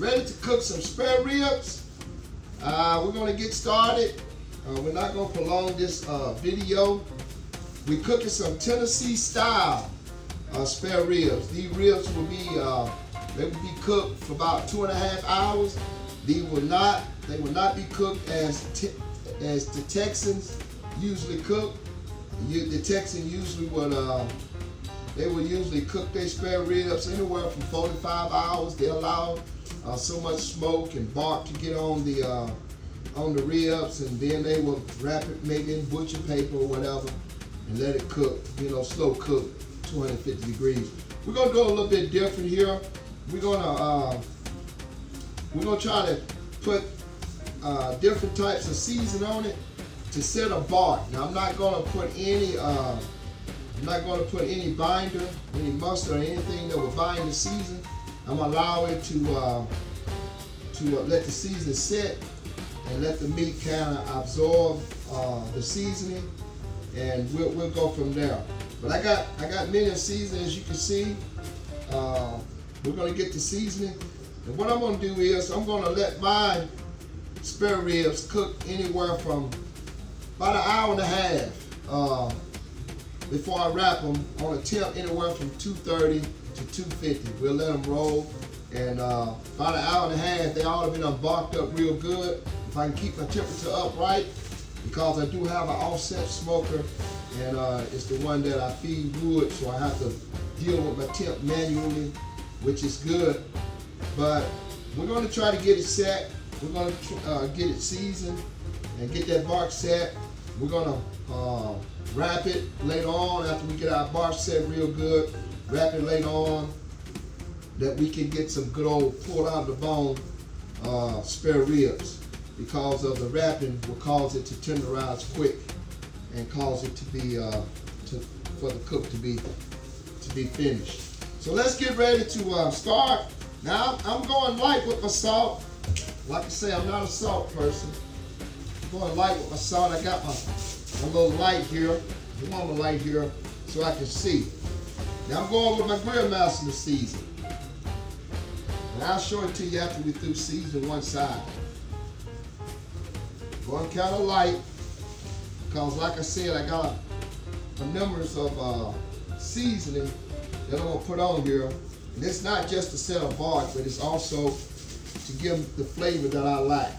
ready to cook some spare ribs. We're gonna get started. We're not gonna prolong this video. We're cooking some Tennessee style spare ribs. These ribs will be they will be cooked for about 2.5 hours. They will not be cooked as the Texans usually cook. The Texans usually would they will usually cook their spare ribs anywhere from 4 to 5 hours. They allow so much smoke and bark to get on the ribs, and then they will wrap it maybe in butcher paper or whatever and let it cook, slow cook, 250 degrees. We're gonna go a little bit different here. We're gonna try to put different types of season on it to set a bark. Now I'm not gonna put any binder, any mustard, or anything that will bind the season. I'm gonna allow it to let the season set and let the meat kind of absorb the seasoning, and we'll go from there. But I got many of seasoning, as you can see. We're gonna get the seasoning, and what I'm gonna do is I'm gonna let my spare ribs cook anywhere from about 1.5 hours before I wrap them on a temp anywhere from 230 to 250. We'll let them roll, and about 1.5 hours, they ought to be barked up real good. If I can keep my temperature up right, because I do have an offset smoker, and it's the one that I feed wood, so I have to deal with my temp manually, which is good. But we're going to try to get it set. We're going to get it seasoned and get that bark set. We're going to wrap it later on after we get our bark set real good. Wrap it later on that we can get some good old pulled out of the bone spare ribs, because of the wrapping will cause it to tenderize quick and cause it to be for the cook to be finished. So let's get ready to start. Now I'm going light with my salt. Like I say, I'm not a salt person. I'm going light with my salt. I got my little light here, the warmer light here, so I can see. Now I'm going with my Grill Master season. And I'll show it to you after we through seasoning one side. Going kind of light, because like I said, I got a numbers of seasoning that I'm gonna put on here. And it's not just to set a bark, but it's also to give the flavor that I like.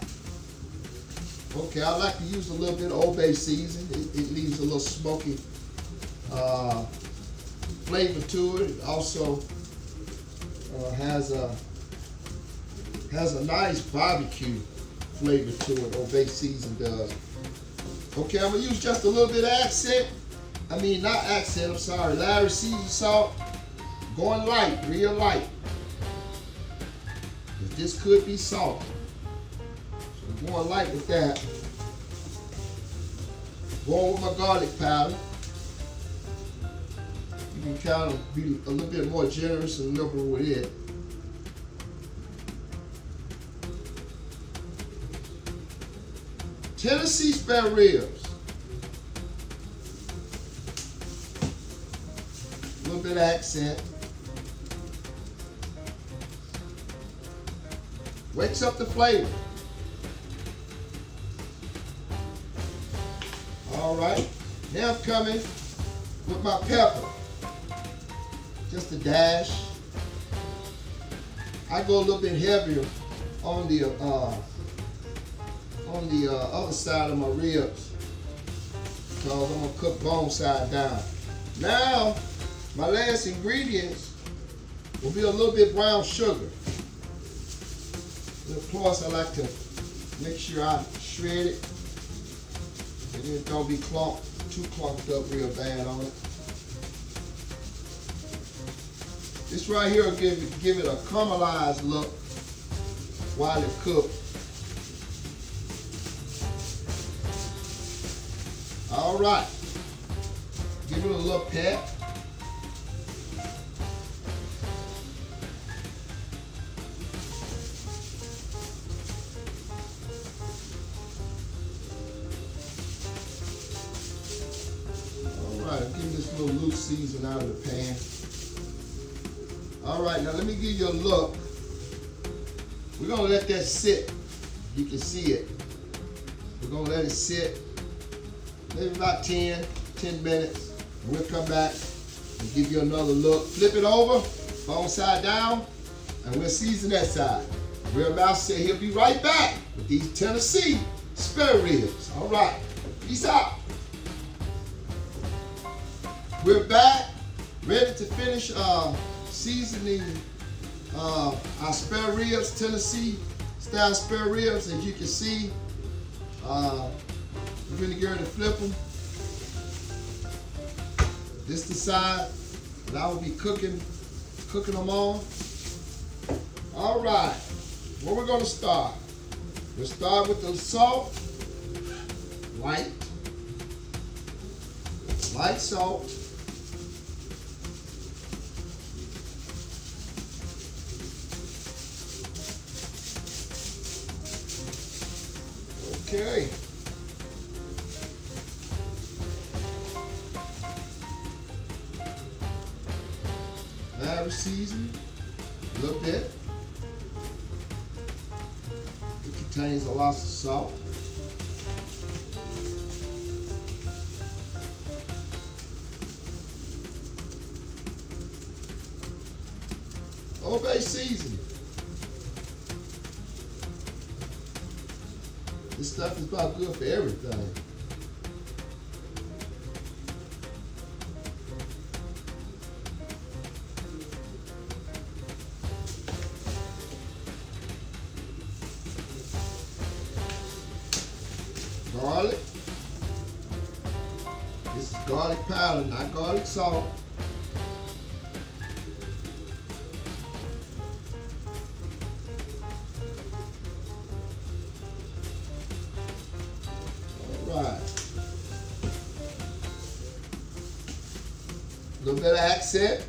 Okay, I like to use a little bit of Old Bay season. It leaves a little smoky flavor to it. It also has a nice barbecue flavor to it. Old Bay season does. Okay, I'm gonna use just a little bit of Lawry seasoned salt. Going light, real light. This could be salty. So I'm going light with that. Going with my garlic powder. You can kind of be a little bit more generous and liberal with it. Tennessee spare ribs. A little bit of accent. Wakes up the flavor. All right, now I'm coming with my pepper. Just a dash. I go a little bit heavier on the other side of my ribs, because I'm gonna cook bone side down. Now, my last ingredients will be a little bit brown sugar. And of course, I like to make sure I shred it, and it don't be too clumped up real bad on it. This right here will give it a caramelized look while it cooks. All right, give it a little pep. All right, give this little loose season out of the pan. All right, now let me give you a look We're gonna let that sit. You can see it. We're gonna let it sit maybe about 10 minutes. And we'll come back and give you another look. Flip it over, bone side down, and we'll season that side. Real Mouse said he'll be right back with these Tennessee spare ribs. All right, peace out. We're back, ready to finish seasoning our spare ribs, Tennessee style spare ribs. As you can see, we're gonna get ready to flip them. This the side that I will be cooking them on. All right, where we're gonna start? We'll start with the salt, light salt. Okay. Now season a little bit. It contains a lot of salt. Old Bay seasoning. This stuff is about good for everything. Garlic. This is garlic powder, not garlic salt. Right. A little bit of accent.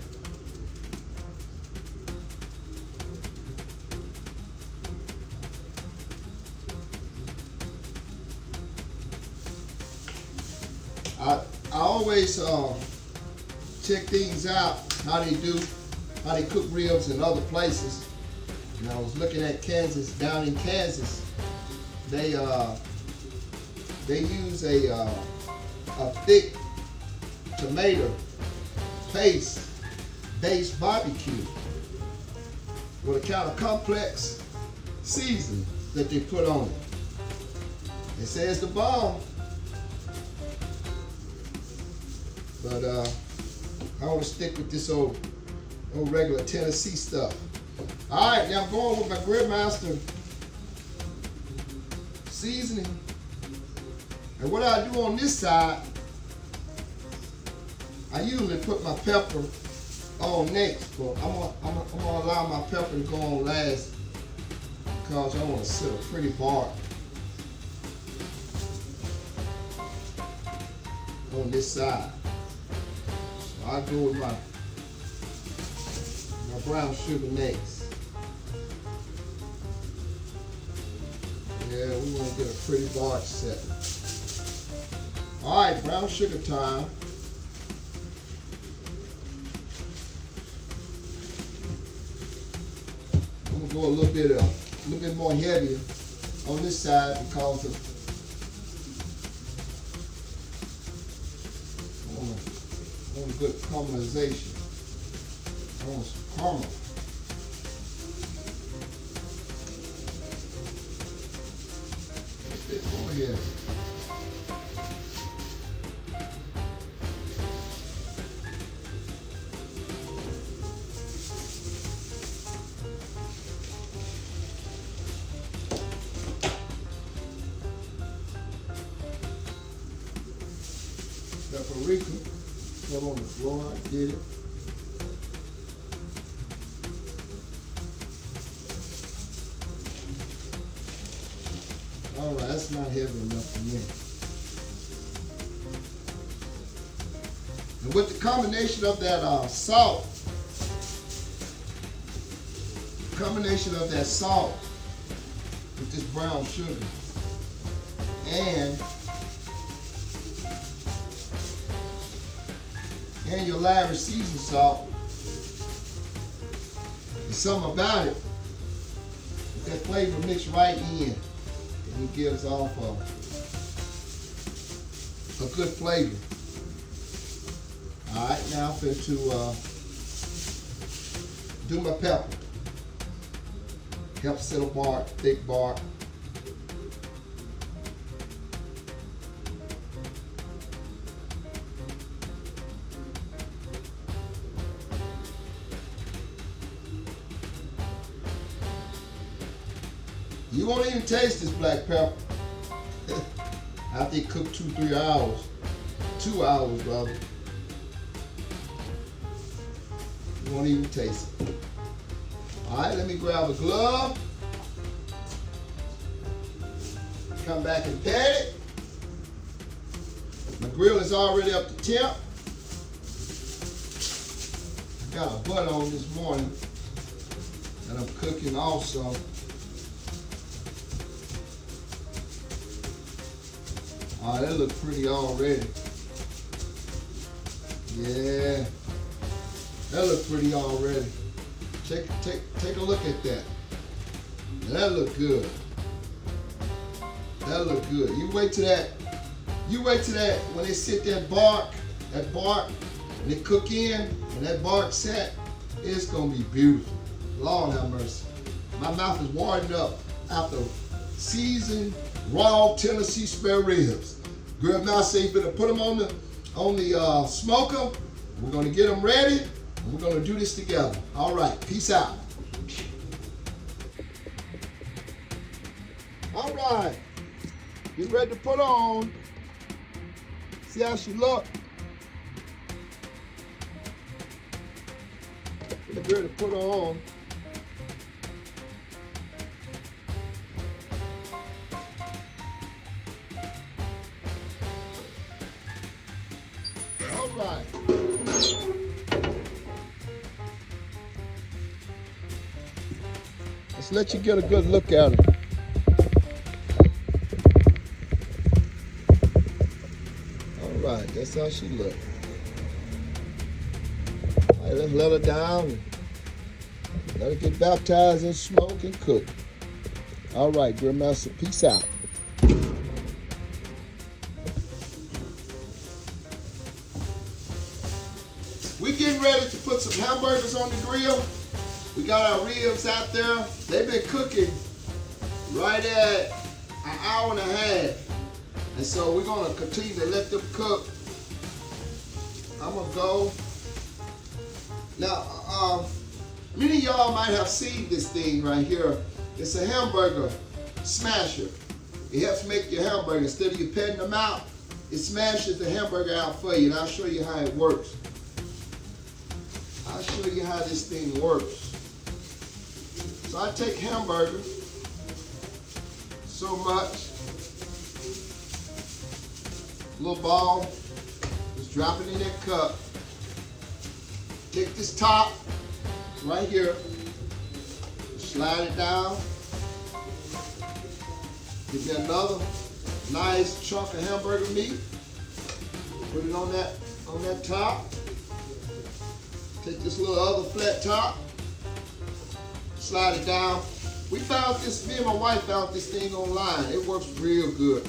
I always check things out, how they cook ribs in other places. And I was looking at Kansas, down in Kansas, they use a thick tomato paste based barbecue with a kind of complex seasoning that they put on it. It says the bomb, but I want to stick with this old regular Tennessee stuff. All right, now I'm going with my Grillmaster seasoning. And what I do on this side, I usually put my pepper on next, but I'm gonna allow my pepper to go on last because I want to set a pretty bark on this side. So I go with my brown sugar next. Yeah, we want to get a pretty bark set. All right, brown sugar time. I'm gonna go a little bit more heavier on this side because of I want a good caramelization. I want some caramel. A bit more heavy. Paprika, put on the floor, I did it. All right, that's not heavy enough for me. And with the combination of that salt with this brown sugar and your Lawry's seasoned salt, there's something about it. that flavor mixed right in. And it gives off a good flavor. All right, now I'm going to do my pepper. Pepper cedar bark, thick bark. You won't even taste this black pepper after it cooked 2-3 hours. 2 hours, brother. You won't even taste it. All right, let me grab a glove. Come back and pat it. My grill is already up to temp. I got a butter on this morning that I'm cooking also. Oh, that looks pretty already. Yeah, that looks pretty already. Take a look at that. That look good. That look good. You wait till that when they sit that bark, and they cook in, and that bark set, it's gonna be beautiful. Lord have mercy. My mouth is watering up after seasoned raw Tennessee spare ribs. Girl, now say you better put them on the smoker. We're gonna get them ready, and we're gonna do this together. All right, peace out. All right, get ready to put on. See how she look? Get ready to put her on. All right. Let's let you get a good look at her. All right, that's how she look. All right, let's let her down. Let her get baptized in smoke and cook. All right, Grandmaster, peace out. We're getting ready to put some hamburgers on the grill. We got our ribs out there. They've been cooking right at an hour and a half. And so we're gonna continue to let them cook. I'm gonna go. Now, many of y'all might have seen this thing right here. It's a hamburger smasher. It helps make your hamburger. Instead of you petting them out, it smashes the hamburger out for you. And I'll show you how it works. I'll show you how this thing works. So I take hamburger, so much, little ball, just drop it in that cup. Take this top right here, slide it down. Give me another nice chunk of hamburger meat. Put it on that top. Take this little other flat top, slide it down. We found this, me and my wife found this thing online. It works real good.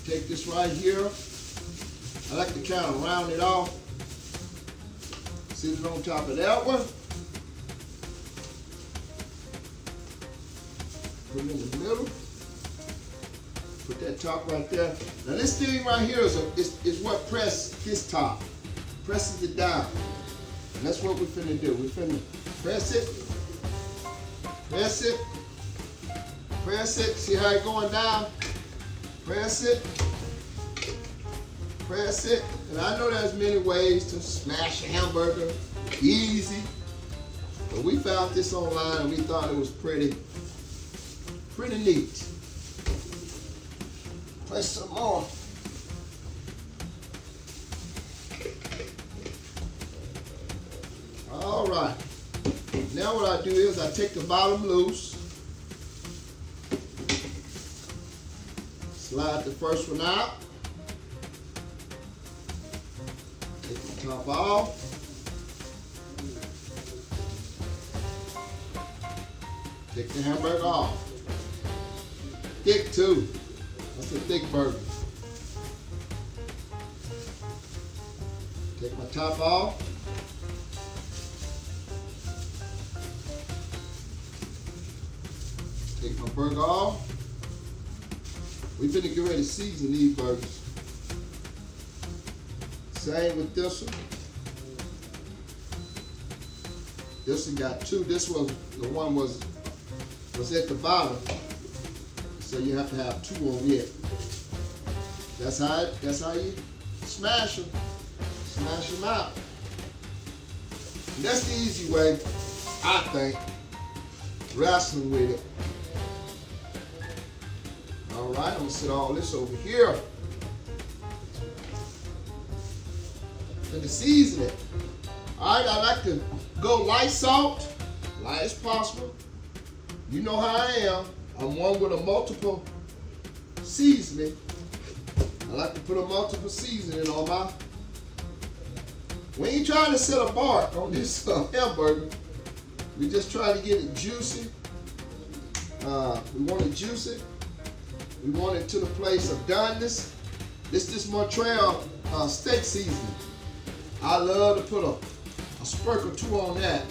Take this right here. I like to kind of round it off. Sit it on top of that one. Put it in the middle. Put that top right there. Now this thing right here is what presses this top. Presses it down. And that's what we're finna do. We're finna press it. Press it. Press it. See how it's going down? Press it. Press it. And I know there's many ways to smash a hamburger. Easy. But we found this online and we thought it was pretty neat. Press some more. All right. Now what I do is I take the bottom loose. Slide the first one out. Take the top off. Take the hamburger off. Thick too. That's a thick burger. Take my top off. Take my burger off. We finna get ready to season these burgers. Same with this one. This one got two. This was the one was at the bottom, so you have to have two on it. That's how you smash them. Smash them out. And that's the easy way, I think. Wrestling with it. All right, I'm gonna set all this over here. And to season it. All right, I like to go light salt, light as possible. You know how I am. I'm one with a multiple seasoning. I like to put a multiple seasoning on my. We ain't trying to set a mark on this hamburger. We just trying to get it juicy. We want it juicy. We want it to the place of doneness. This Montreal steak seasoning. I love to put a sprinkle or two on that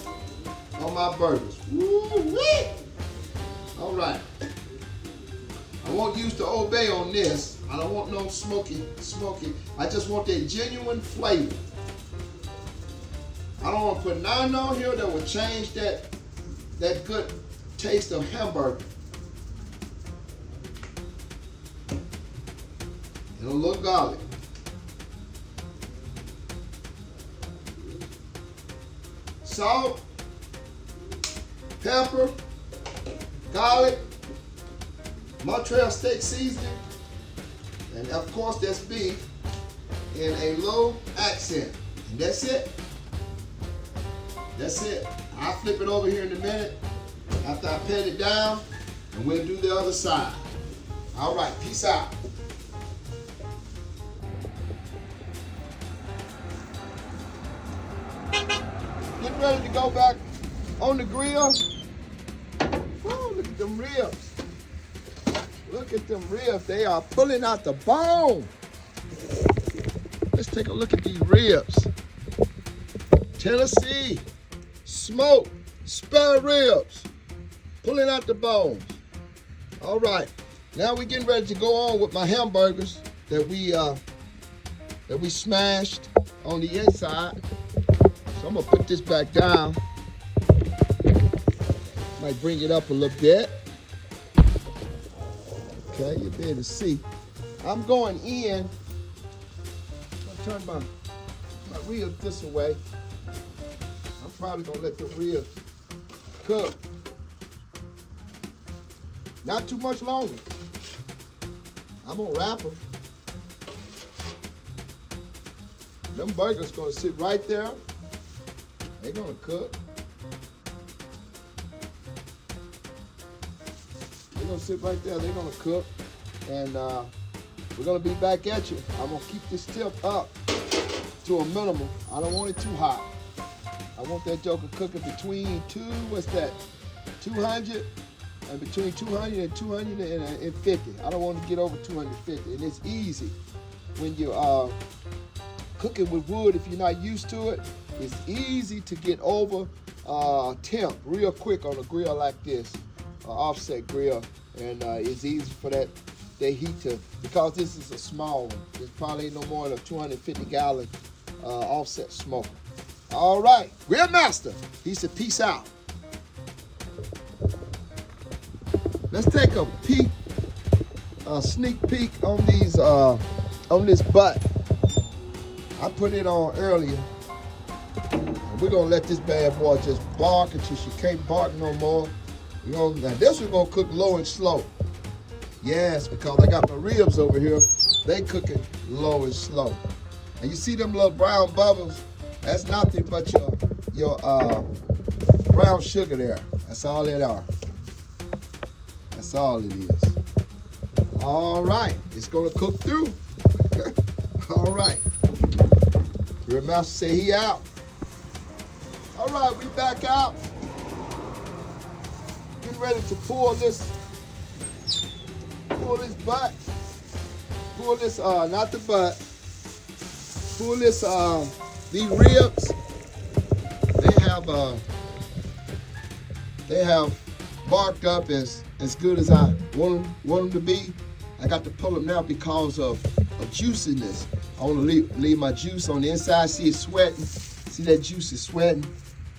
on my burgers. Woo-wee! All right. I won't use the Old Bay on this. I don't want no smoky. I just want that genuine flavor. I don't want to put nothing on here that will change that good taste of hamburger. And a little garlic. Salt, pepper, garlic, Montreal steak seasoning, and of course that's beef in a low accent. And that's it. That's it. I'll flip it over here in a minute after I pat it down, and we'll do the other side. All right, peace out. Getting ready to go back on the grill. Woo, look at them ribs. Look at them ribs. They are pulling out the bone. Let's take a look at these ribs. Tennessee smoked spare ribs, pulling out the bones. All right, now we're getting ready to go on with my hamburgers that we smashed on the inside. So I'm gonna put this back down. Might bring it up a little bit. Okay, you'll be able to see. I'm going in. I'm gonna turn my ribs this way. I'm probably gonna let the ribs cook. Not too much longer. I'm gonna wrap them. Them burgers gonna sit right there. They're gonna cook. They're gonna sit right there. They're gonna cook. And we're gonna be back at you. I'm gonna keep this tip up to a minimum. I don't want it too hot. I want that joker cooking between 200 and between 200 and 250. I don't want to get over 250. And it's easy when you're cooking with wood. If you're not used to it, it's easy to get over temp real quick on a grill like this, offset grill. And it's easy for that heat to, because this is a small one. It's probably no more than a 250-gallon offset smoker. All right, Grill Master, he said peace out. Let's take a peek, a sneak peek on these, on this butt. I put it on earlier. We're gonna let this bad boy just bark until she can't bark no more. Now this one's gonna cook low and slow. Yes, because I got my ribs over here. They cooking low and slow. And you see them little brown bubbles? That's nothing but your brown sugar there. That's all it are. That's all it is. All right, it's gonna cook through. All right. Grill Master say he out. All right, we back out. Getting ready to pull this butt. Pull this, not the butt. Pull this, these ribs. They have barked up as good as I want them to be. I got to pull them now because of juiciness. I want to leave my juice on the inside. See it sweating. See that juice is sweating,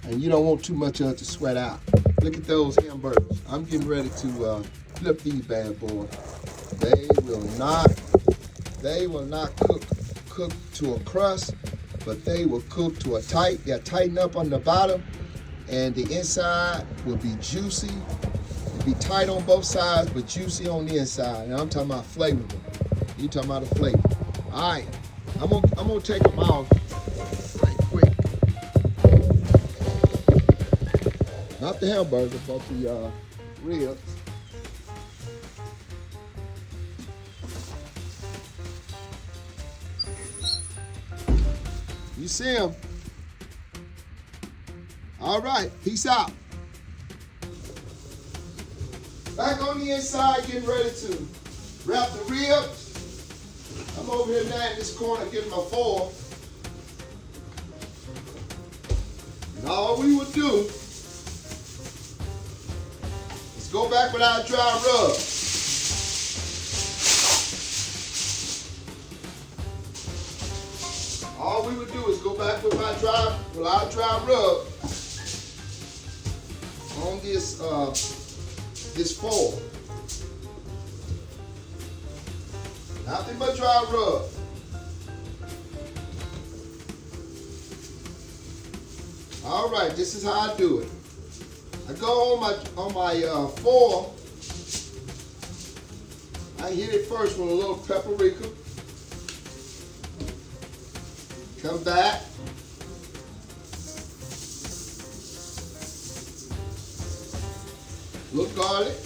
and you don't want too much of it to sweat out. Look at those hamburgers. I'm getting ready to flip these bad boys. They will not cook to a crust, but they will cook to a tight. They'll tighten up on the bottom, and the inside will be juicy. It'll be tight on both sides, but juicy on the inside. And I'm talking about flavorful. You talking about the flavor. All right, I'm gonna take them out right quick. Not the hamburger, but the ribs. You see them? All right, peace out. Back on the inside, getting ready to wrap the ribs. I'm over here now in this corner getting my foil. And all we would do is go back with our dry rub. All we would do is go back with our dry rub on this foil. Nothing but dry rub. All right, this is how I do it. I go on my foil. I hit it first with a little paprika. Come back. Little garlic.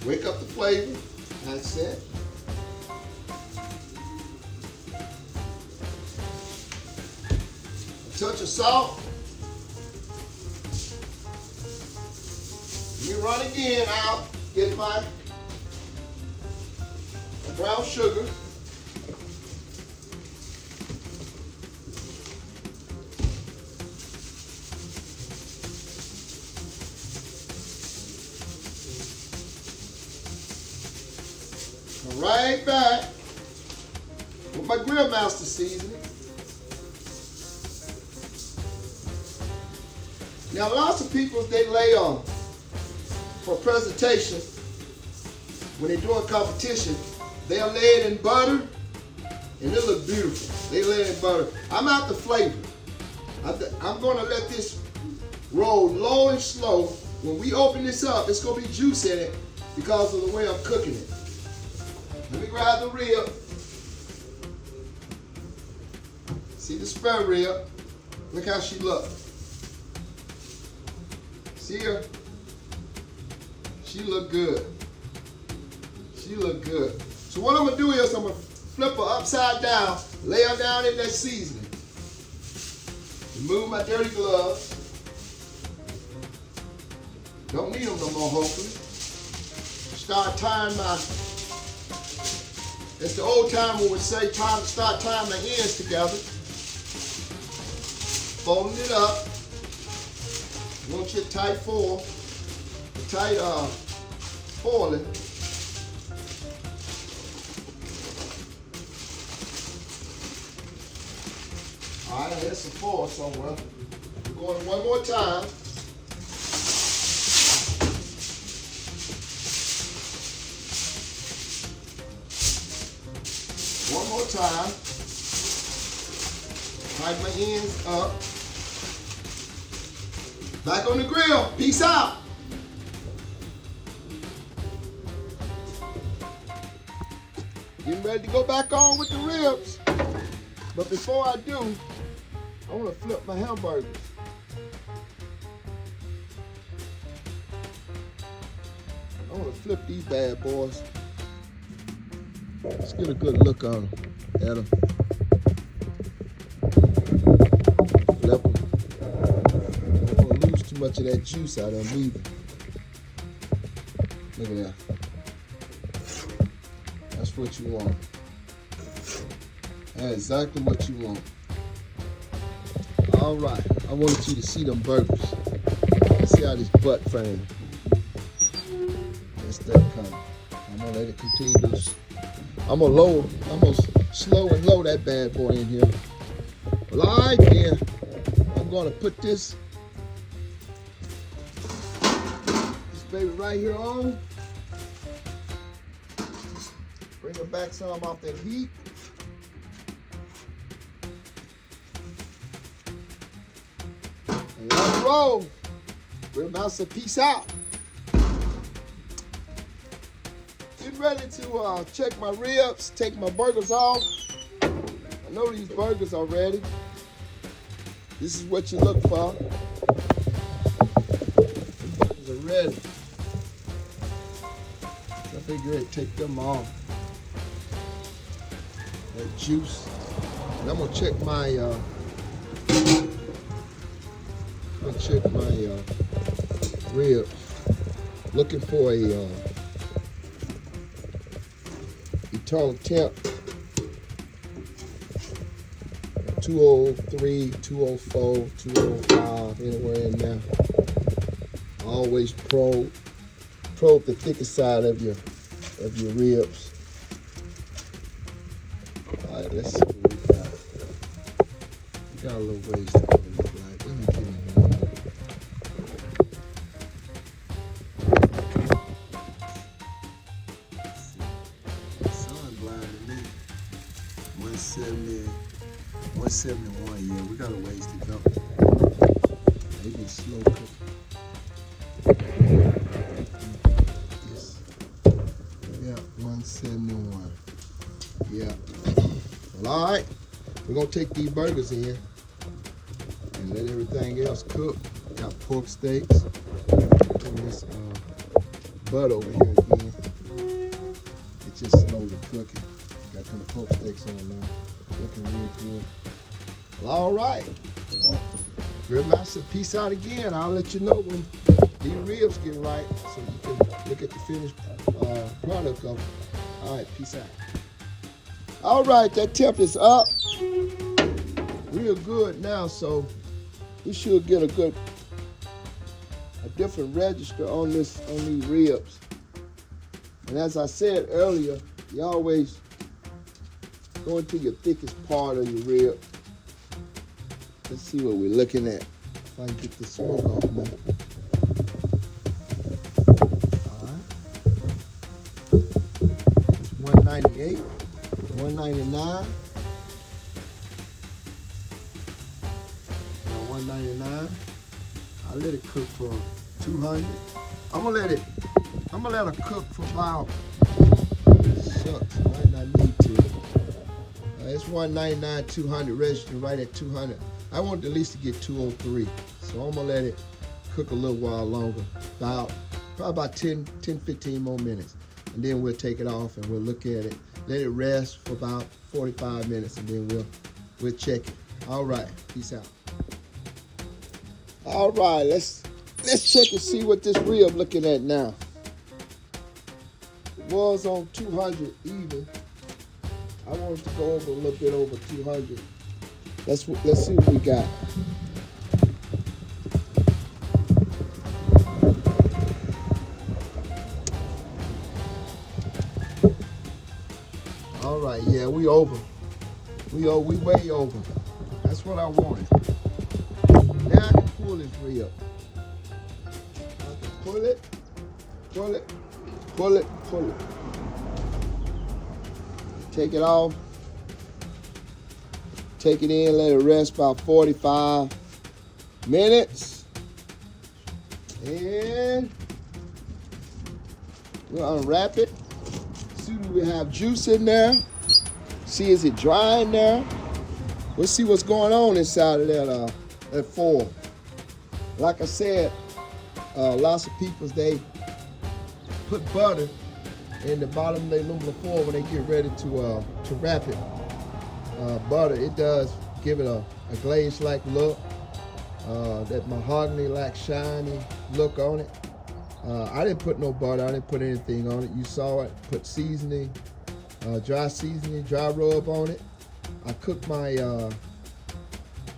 Wake up the flavor. That's it. A touch of salt. You run again out. Get my brown sugar. Right back with my Grill Master seasoning. Now lots of people, they lay on for presentation, when they're doing competition, they'll lay it in butter and it look beautiful. They lay it in butter. I'm out the flavor. I'm gonna let this roll low and slow. When we open this up, it's gonna be juice in it because of the way I'm cooking it. Let me grab the rib. See the spare rib? Look how she look. See her? She look good. She look good. So what I'm gonna do is I'm gonna flip her upside down, lay her down in that seasoning. Remove my dirty gloves. Don't need them no more, hopefully. Start tying my, it's the old time when we say time to start tying my ends together. Folding it up. You want your tight foil, tight foiling. All right, here's some foil somewhere. We're going one more time. One more time. Tighten my ends up. Back on the grill. Peace out. Getting ready to go back on with the ribs. But before I do, I want to flip my hamburgers. I want to flip these bad boys. Let's get a good look on them. At them. Flip them. Don't want to lose too much of that juice out of them either. Look at that. That's what you want. That's exactly what you want. All right, I wanted you to see them burgers. See how this butt frame. That's that coming. I'm gonna let it continue to. I'm gonna slow and low that bad boy in here. Well, all right, then. I'm gonna put this baby right here on. Bring it back some off that heat. And let's roll. We're about to peace out. Getting ready to check my ribs, take my burgers off. I know these burgers are ready. This is what you look for. The burgers are ready. I figure I'd take them off. That juice. And I'm gonna check my ribs. Looking for a eternal temp. 203, 204, 205, anywhere in there. Always probe the thickest side of your ribs. All right, let's see what we got. We got a little ways to go. Let me get in here. Sun blinding me. 170, 171. Yeah, we got a ways to go. Maybe slow cooking. Yeah, 171. Yeah. Well, all right. We're gonna take these burgers in and let everything else cook. Got pork steaks. Put this butt over here again. It's just slowly cooking. Got some pork steaks on now. Looking real good. Well, all right. Grill Master, peace out again. I'll let you know when these ribs get right so you can look at the finished product of them. All right, peace out. All right, that temp is up real good now, so we should get a different register on these ribs. And as I said earlier, you always go into your thickest part of your rib. Let's see what we're looking at. If I can get the smoke off now. All right. It's 198, 199. 199. I let it cook for 200. I'm gonna let it cook for about. Shucks, I might not need to. It's 199, 200, registered right at 200. I want at least to get 203. So I'm gonna let it cook a little while longer, probably about 10, 15 more minutes. And then we'll take it off and we'll look at it. Let it rest for about 45 minutes and then we'll check it. All right, peace out. All right, let's check and see what this rib looking at now. It was on 200 even. I want it to go over a little bit over 200. Let's see what we got. All right, yeah, we over. We way over. That's what I wanted. Now I can pull this rib. I can pull it, pull it, pull it, pull it. Take it off. Take it in, let it rest about 45 minutes. And we'll unwrap it. See if we have juice in there. See, is it dry in there? We'll see what's going on inside of that foil. Like I said, lots of people, they put butter in the bottom of the aluminum foil when they get ready to wrap it. Butter, it does give it a glaze-like look. That mahogany like shiny look on it. I didn't put no butter, I didn't put anything on it. You saw it, put seasoning, dry seasoning, dry rub on it. I cooked my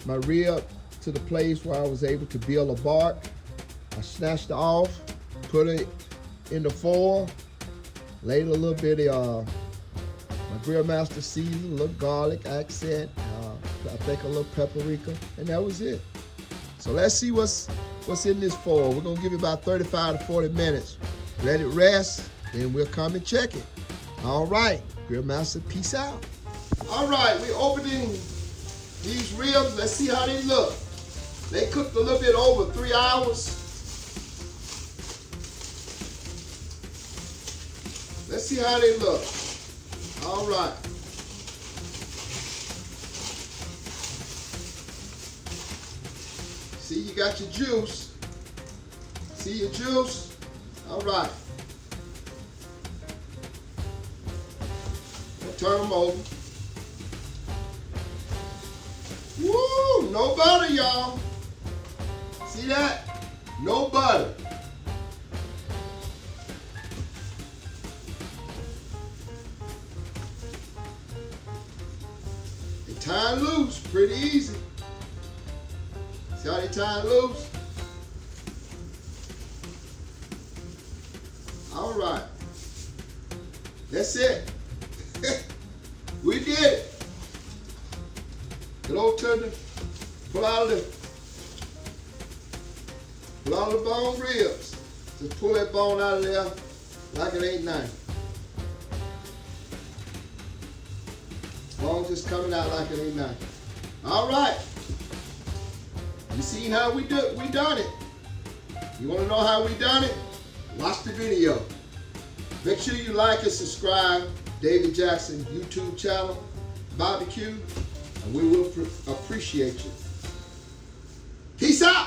my rib to the place where I was able to peel a bark. I snatched it off, put it in the foil, laid a little bit of my Grill Master seasoning, a little garlic accent, I think a little paprika, and that was it. So let's see what's in this foil. We're gonna give it about 35 to 40 minutes. Let it rest, then we'll come and check it. All right, Grill Master, peace out. All right, we're opening these ribs. Let's see how they look. They cooked a little bit over 3 hours. Let's see how they look. All right. See, you got your juice. See your juice? All right. We'll turn them over. Woo! No butter, y'all. See that? No butter. They tie loose, pretty easy. See how they tie loose? All right. That's it. We did it. Good old tender. Pull out the bone ribs. Just pull that bone out of there like it ain't nothing. Bone just coming out like it ain't nothing. All right. You seen how we done it. You want to know how we done it? Watch the video. Make sure you like and subscribe David Jackson YouTube channel, Barbecue, and we will appreciate you. Peace out.